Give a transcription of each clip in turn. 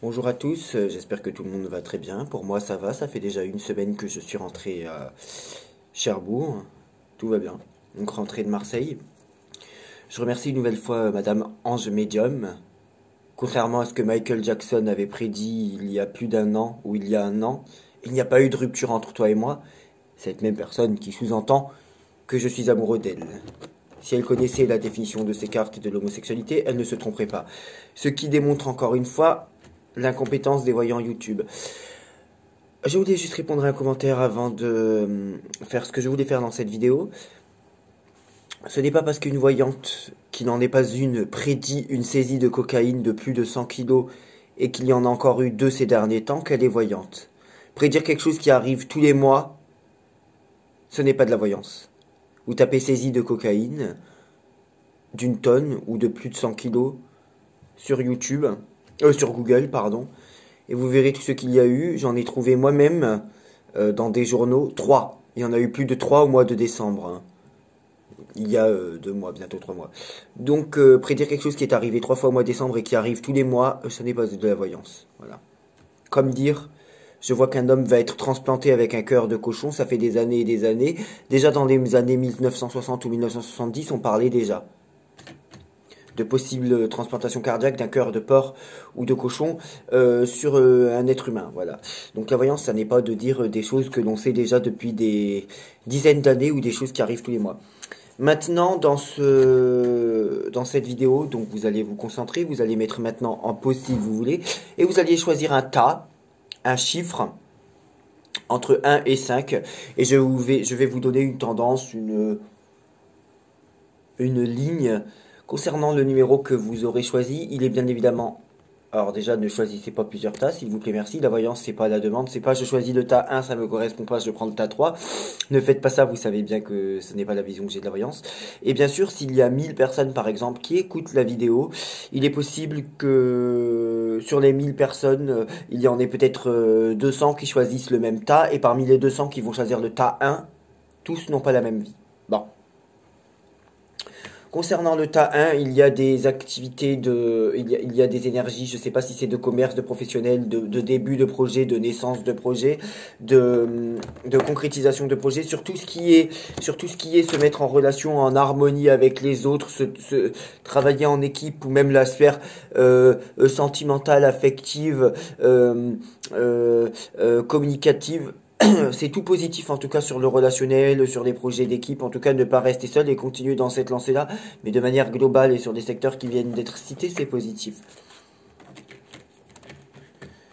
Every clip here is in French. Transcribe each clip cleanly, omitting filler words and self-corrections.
Bonjour à tous, j'espère que tout le monde va très bien. Pour moi, ça va, ça fait déjà une semaine que je suis rentré à Cherbourg. Tout va bien. Donc, rentré de Marseille. Je remercie une nouvelle fois Madame Ange Medium. Contrairement à ce que Michael Jackson avait prédit il y a plus d'un an, ou il y a un an, il n'y a pas eu de rupture entre toi et moi. Cette même personne qui sous-entend que je suis amoureux d'elle. Si elle connaissait la définition de ces cartes et de l'homosexualité, elle ne se tromperait pas. Ce qui démontre encore une fois l'incompétence des voyants YouTube. Je voulais juste répondre à un commentaire avant de faire ce que je voulais faire dans cette vidéo. Ce n'est pas parce qu'une voyante, qui n'en est pas une, prédit une saisie de cocaïne de plus de 100 kilos et qu'il y en a encore eu 2 ces derniers temps qu'elle est voyante. Prédire quelque chose qui arrive tous les mois, ce n'est pas de la voyance. Vous tapez saisie de cocaïne d'une tonne ou de plus de 100 kilos sur YouTube, sur Google, pardon, et vous verrez tout ce qu'il y a eu. J'en ai trouvé moi-même dans des journaux 3. Il y en a eu plus de 3 au mois de décembre, hein. Il y a 2 mois, bientôt 3 mois. Donc prédire quelque chose qui est arrivé 3 fois au mois de décembre et qui arrive tous les mois, ce n'est pas de la voyance. Voilà. Comme dire, je vois qu'un homme va être transplanté avec un cœur de cochon, ça fait des années et des années. Déjà dans les années 1960 ou 1970, on parlait déjà de possible transplantation cardiaque d'un cœur de porc ou de cochon sur un être humain. Voilà. Donc la voyance, ça n'est pas de dire des choses que l'on sait déjà depuis des dizaines d'années ou des choses qui arrivent tous les mois. Maintenant, dans cette vidéo, donc vous allez vous concentrer, vous allez mettre maintenant en pause si vous voulez, et vous allez choisir un tas, un chiffre, entre 1 et 5, et je vais vous donner une tendance, une ligne. Concernant le numéro que vous aurez choisi, il est bien évidemment... Alors déjà, ne choisissez pas plusieurs tas, s'il vous plaît, merci. La voyance, c'est pas la demande, c'est pas je choisis le tas 1, ça me correspond pas, je prends le tas 3. Ne faites pas ça, vous savez bien que ce n'est pas la vision que j'ai de la voyance. Et bien sûr, s'il y a 1000 personnes, par exemple, qui écoutent la vidéo, il est possible que sur les 1000 personnes, il y en ait peut-être 200 qui choisissent le même tas, et parmi les 200 qui vont choisir le tas 1, tous n'ont pas la même vie. Bon. Concernant le tas 1, il y a des activités il y a des énergies, je ne sais pas si c'est de commerce, de professionnel, de début de projet, de naissance de projet, de concrétisation de projet, sur tout ce qui est se mettre en relation, en harmonie avec les autres, travailler en équipe ou même la sphère sentimentale, affective, communicative. C'est tout positif en tout cas sur le relationnel, sur les projets d'équipe, en tout cas ne pas rester seul et continuer dans cette lancée-là, mais de manière globale et sur des secteurs qui viennent d'être cités, c'est positif.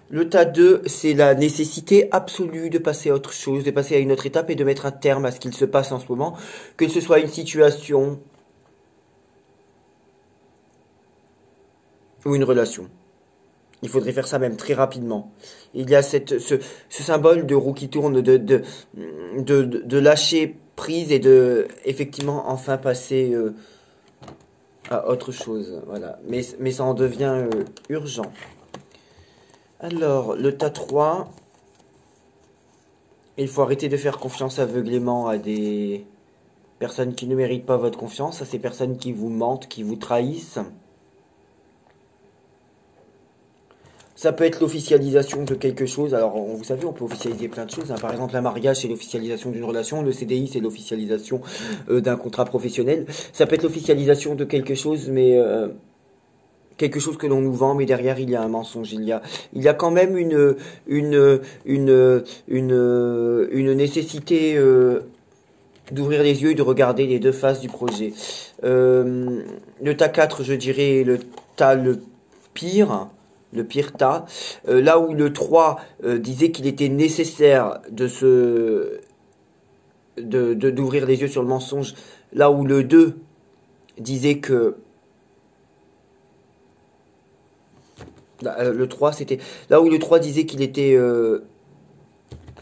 Le tas 2, c'est la nécessité absolue de passer à autre chose, de passer à une autre étape et de mettre un terme à ce qu'il se passe en ce moment, que ce soit une situation ou une relation. Il faudrait faire ça même très rapidement. Il y a ce symbole de roue qui tourne, de lâcher prise et de effectivement enfin passer à autre chose. Voilà. Mais ça en devient urgent. Alors, le tas 3, il faut arrêter de faire confiance aveuglément à des personnes qui ne méritent pas votre confiance, à ces personnes qui vous mentent, qui vous trahissent. Ça peut être l'officialisation de quelque chose. Alors, vous savez, on peut officialiser plein de choses, hein. Par exemple, un mariage, c'est l'officialisation d'une relation. Le CDI, c'est l'officialisation d'un contrat professionnel. Ça peut être l'officialisation de quelque chose, mais quelque chose que l'on nous vend, mais derrière, il y a un mensonge. Il y a quand même une nécessité d'ouvrir les yeux et de regarder les deux faces du projet. Le tas 4, je dirais, le tas le pire. Le pire tas, là où le 3 disait qu'il était nécessaire d'ouvrir les yeux sur le mensonge, là où le 2 disait que le 3 c'était là où le 3 disait qu'il était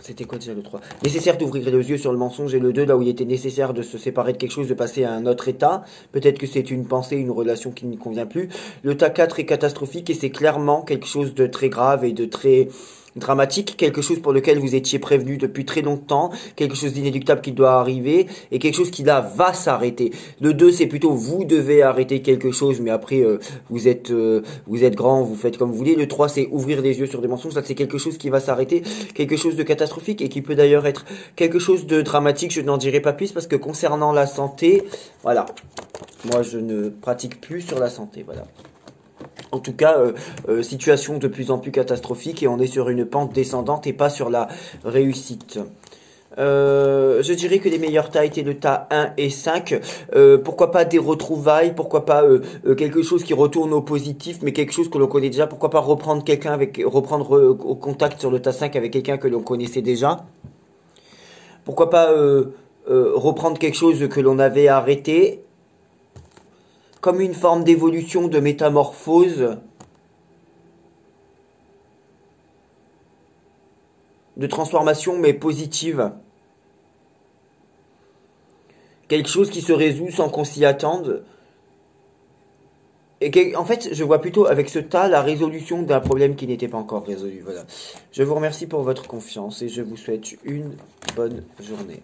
c'était quoi déjà le 3? Nécessaire d'ouvrir les yeux sur le mensonge, et le 2 là où il était nécessaire de se séparer de quelque chose, de passer à un autre état. Peut-être que c'est une pensée, une relation qui ne convient plus. Le tas 4 est catastrophique et c'est clairement quelque chose de très grave et de très dramatique, quelque chose pour lequel vous étiez prévenu depuis très longtemps, quelque chose d'inéluctable qui doit arriver, et quelque chose qui là va s'arrêter. Le 2, c'est plutôt vous devez arrêter quelque chose, mais après vous êtes grand, vous faites comme vous voulez. Le 3, c'est ouvrir les yeux sur des mensonges, là c'est quelque chose qui va s'arrêter, quelque chose de catastrophique, et qui peut d'ailleurs être quelque chose de dramatique, je n'en dirai pas plus, parce que concernant la santé, voilà, moi je ne pratique plus sur la santé, voilà. En tout cas, situation de plus en plus catastrophique et on est sur une pente descendante et pas sur la réussite. Je dirais que les meilleurs tas étaient le tas 1 et 5. Pourquoi pas des retrouvailles, pourquoi pas quelque chose qui retourne au positif, mais quelque chose que l'on connaît déjà. Pourquoi pas reprendre au contact sur le tas 5 avec quelqu'un que l'on connaissait déjà. Pourquoi pas reprendre quelque chose que l'on avait arrêté. Comme une forme d'évolution, de métamorphose, de transformation, mais positive. Quelque chose qui se résout sans qu'on s'y attende. Et en fait, je vois plutôt avec ce tas la résolution d'un problème qui n'était pas encore résolu. Voilà. Je vous remercie pour votre confiance et je vous souhaite une bonne journée.